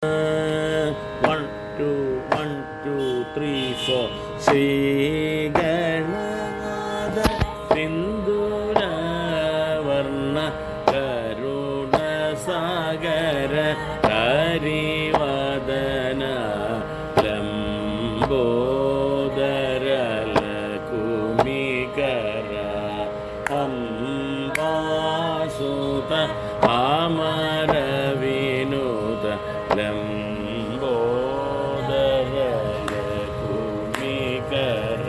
1 2 1 2 3 4 ശ്രീഗണനാഥ സിന്ദൂരവർണ്ണ കരുണസാഗര ഹരിവദന ലംബോദര ലകുമികര അംബാസുത അമര വിനോദ ലംബോദര ലകുമികര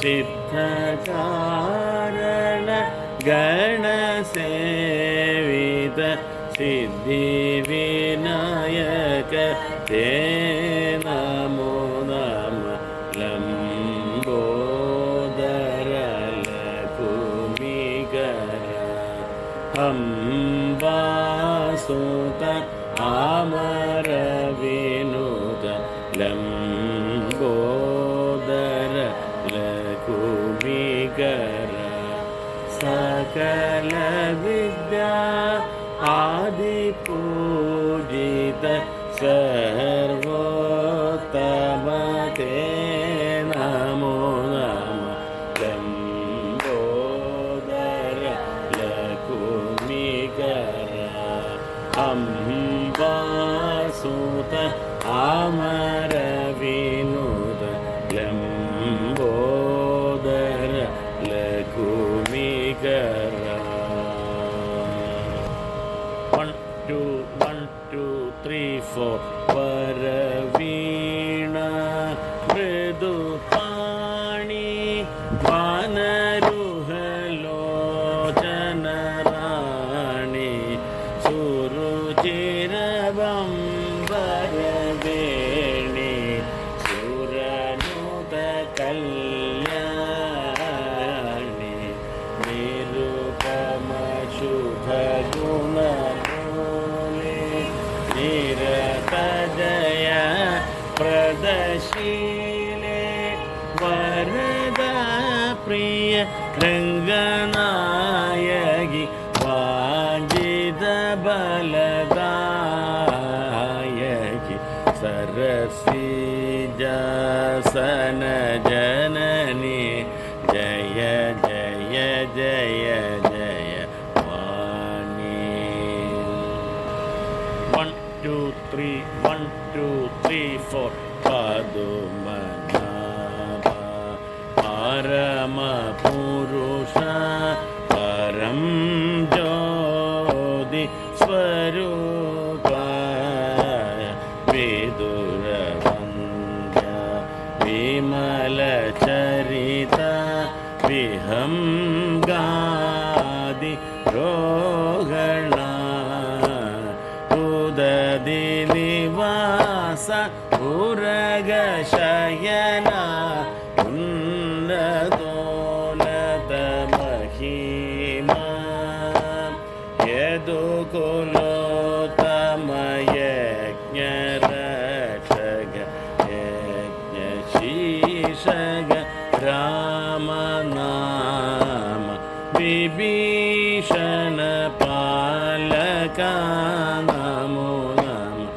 സിദ്ധകാരണ ഗണസേവിത സിദ്ധിവിനായക തേ നമോ നമ ലംബോദര ലകുമികര അംബാസുത അമര വിനോദ ലംബോദര ലകുമികര സകല വിദ്യാ ആദിപൂജിത സർവോത്തമ തേ നമോ നമ ലംബോദര ലകുമികര അംബാസുത അമര വിനോദ ലംബോദര ലകുമികര 1 2 1 2 3 4 വരവീണ മൃദുപാണി വനരുഹലോചന റാണി സുരുചിരവംബരവേണി സുരനുത കല്യാണി നിരുപമ ശുഭഗുണമൂലി നിരതജയ പ്രദശീലേ വരദ പ്രിയ രംഗനായകി വാഞ്ചിത ബലദായകി സരസിജാസന ജനനി ജയ ജയ ജയ ജയ വാണി 1 2 3 1 2 3 4 പദുമനാഭ പരമ പുരുഷ പരം ജ്യോതി സ്വരൂപ വിദുരവന്ദ്യ വിമല ചരിത വിഹംഗാദി രോഗണ ഉദതി നിവാസ ഉരഗശയന ഉന്നതോന്നത മഹിമ യദുകുലോത്തമ യജ്ഞരക്ഷക യജ്ഞശീർഷക രാമനാമ വിഭീഷണ പാലക നമോ നമ